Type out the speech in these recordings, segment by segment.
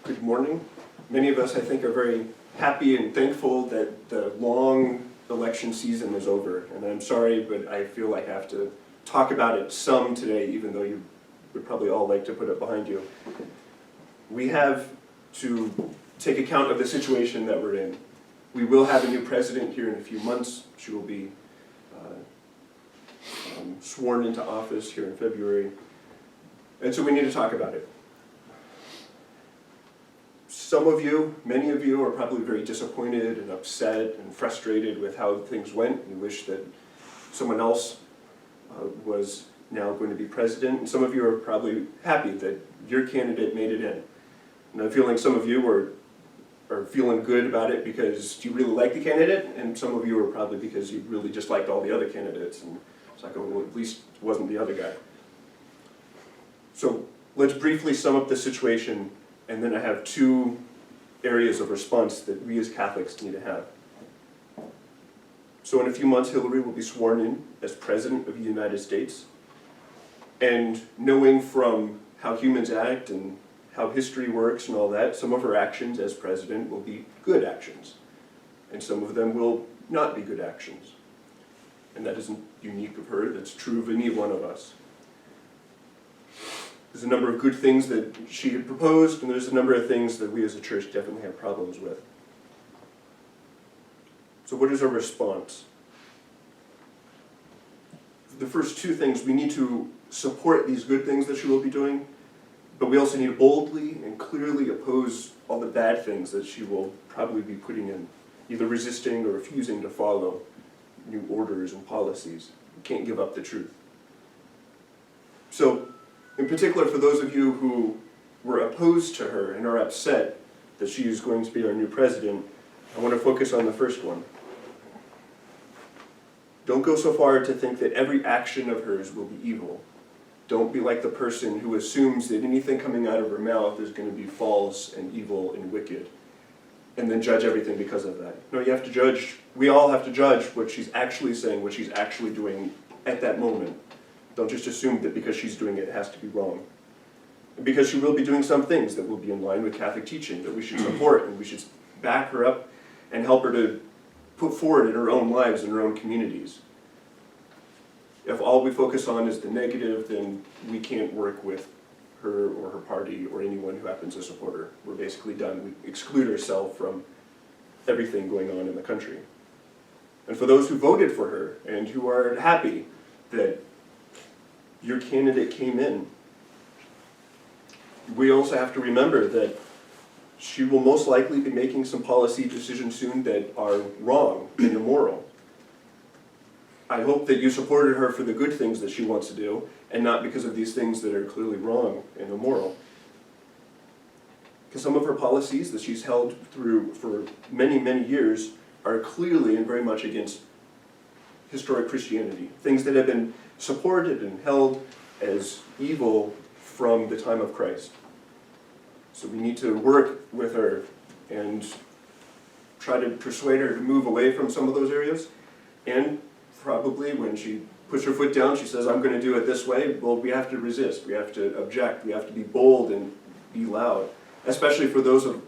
Good morning. Many of us, I think, are very happy and thankful that the long election season is over. And I'm sorry, but I feel like I have to talk about it some today, even though you would probably all like to put it behind you. We have to take account of the situation that we're in. We will have a new president here in a few months. She will be sworn into office here in February. And so we need to talk about it. Some of you, many of you, are probably very disappointed and upset and frustrated with how things went. You wish that someone else was now going to be president. And some of you are probably happy that your candidate made it in. And I'm feeling some of you are feeling good about it because you really like the candidate, and some of you are probably because you really just liked all the other candidates. And it's like, oh, well, at least it wasn't the other guy. So let's briefly sum up the situation. And then I have two areas of response that we as Catholics need to have. So in a few months, Hillary will be sworn in as President of the United States. And knowing from how humans act and how history works and all that, some of her actions as President will be good actions. And some of them will not be good actions. And that isn't unique of her, that's true of any one of us. There's a number of good things that she had proposed, and there's a number of things that we as a church definitely have problems with. So what is our response? The first two things, we need to support these good things that she will be doing, but we also need to boldly and clearly oppose all the bad things that she will probably be putting in, either resisting or refusing to follow new orders and policies. We can't give up the truth. So, in particular, for those of you who were opposed to her and are upset that she is going to be our new president, I want to focus on the first one. Don't go so far to think that every action of hers will be evil. Don't be like the person who assumes that anything coming out of her mouth is going to be false and evil and wicked, and then judge everything because of that. No, you have to judge, we all have to judge what she's actually saying, what she's actually doing at that moment. Don't just assume that because she's doing it, it has to be wrong. And because she will be doing some things that will be in line with Catholic teaching, that we should support, and we should back her up and help her to put forward in her own lives and her own communities. If all we focus on is the negative, then we can't work with her or her party or anyone who happens to support her. We're basically done. We exclude ourselves from everything going on in the country. And for those who voted for her and who are happy that your candidate came in, we also have to remember that she will most likely be making some policy decisions soon that are wrong and immoral. I hope that you supported her for the good things that she wants to do, and not because of these things that are clearly wrong and immoral. Because some of her policies that she's held through for many, many years are clearly and very much against historic Christianity. Things that have been supported and held as evil from the time of Christ. So we need to work with her and try to persuade her to move away from some of those areas. And probably when she puts her foot down, she says, I'm going to do it this way, well, we have to resist, we have to object, we have to be bold and be loud. Especially for those of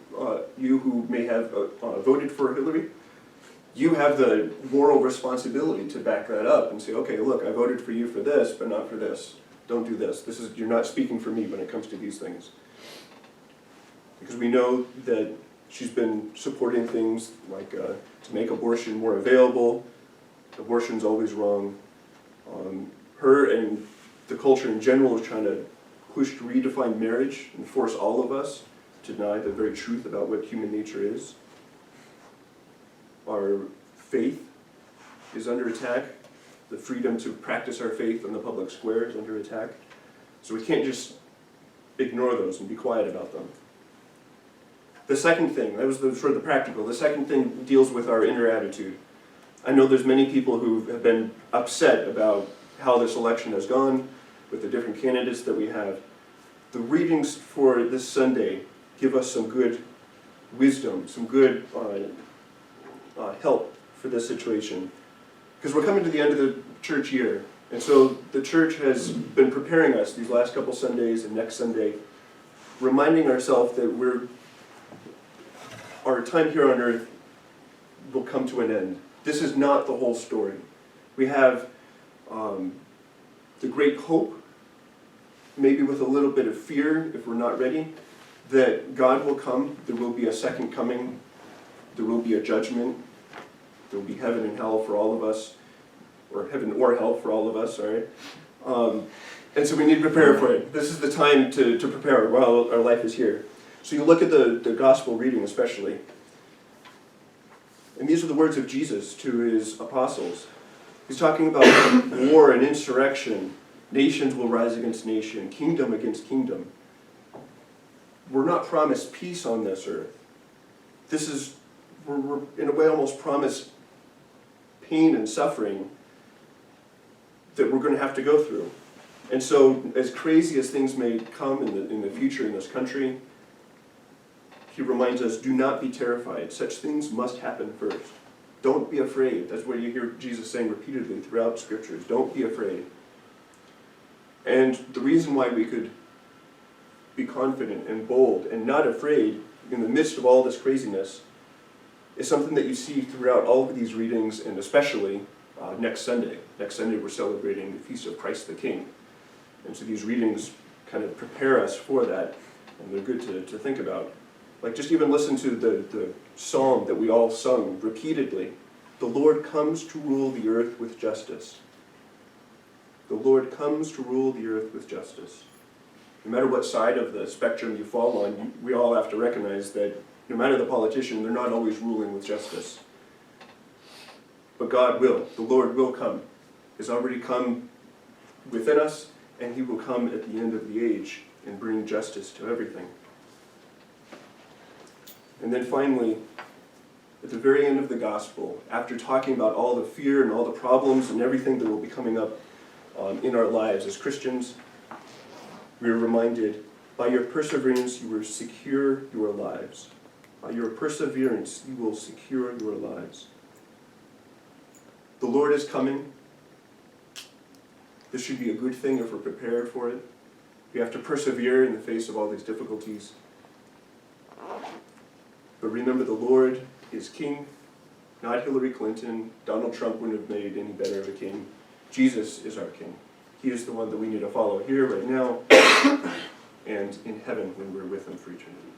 you who may have voted for Hillary. You have the moral responsibility to back that up and say, okay, look, I voted for you for this, but not for this. Don't do this. You're not speaking for me when it comes to these things. Because we know that she's been supporting things like to make abortion more available. Abortion's always wrong. Her and the culture in general is trying to push to redefine marriage and force all of us to deny the very truth about what human nature is. Our faith is under attack. The freedom to practice our faith in the public square is under attack. So we can't just ignore those and be quiet about them. The second thing, that was sort of the practical. The second thing deals with our inner attitude. I know there's many people who have been upset about how this election has gone with the different candidates that we have. The readings for this Sunday give us some good wisdom, some good help for this situation. Because we're coming to the end of the church year, and so the church has been preparing us these last couple Sundays and next Sunday, reminding ourselves that we're our time here on earth will come to an end. This is not the whole story. We have the great hope, maybe with a little bit of fear if we're not ready, that God will come, there will be a second coming, there will be a judgment, there will be heaven and hell for all of us, or heaven or hell for all of us, sorry. And so we need to prepare for it. This is the time to prepare while our life is here. So you look at the gospel reading especially, and these are the words of Jesus to his apostles. He's talking about war and insurrection. Nations will rise against nation, kingdom against kingdom. We're not promised peace on this earth. We're in a way almost promised pain and suffering that we're going to have to go through. And so, as crazy as things may come in the future in this country, he reminds us, do not be terrified. Such things must happen first. Don't be afraid. That's what you hear Jesus saying repeatedly throughout Scriptures. Don't be afraid. And the reason why we could be confident and bold and not afraid in the midst of all this craziness is something that you see throughout all of these readings, and especially next Sunday. Next Sunday we're celebrating the Feast of Christ the King. And so these readings kind of prepare us for that, and they're good to think about. Like, just even listen to the psalm that we all sung repeatedly. The Lord comes to rule the earth with justice. The Lord comes to rule the earth with justice. No matter what side of the spectrum you fall on, we all have to recognize that no matter the politician, they're not always ruling with justice. But God will. The Lord will come. He's already come within us, and he will come at the end of the age and bring justice to everything. And then finally, at the very end of the gospel, after talking about all the fear and all the problems and everything that will be coming up in our lives as Christians, we are reminded, by your perseverance you will secure your lives. By your perseverance you will secure your lives. The Lord is coming. This should be a good thing if we're prepared for it. We have to persevere in the face of all these difficulties. But remember, the Lord is king, not Hillary Clinton. Donald Trump wouldn't have made any better of a king. Jesus is our king. He is the one that we need to follow here, right now, and in heaven when we're with him for eternity.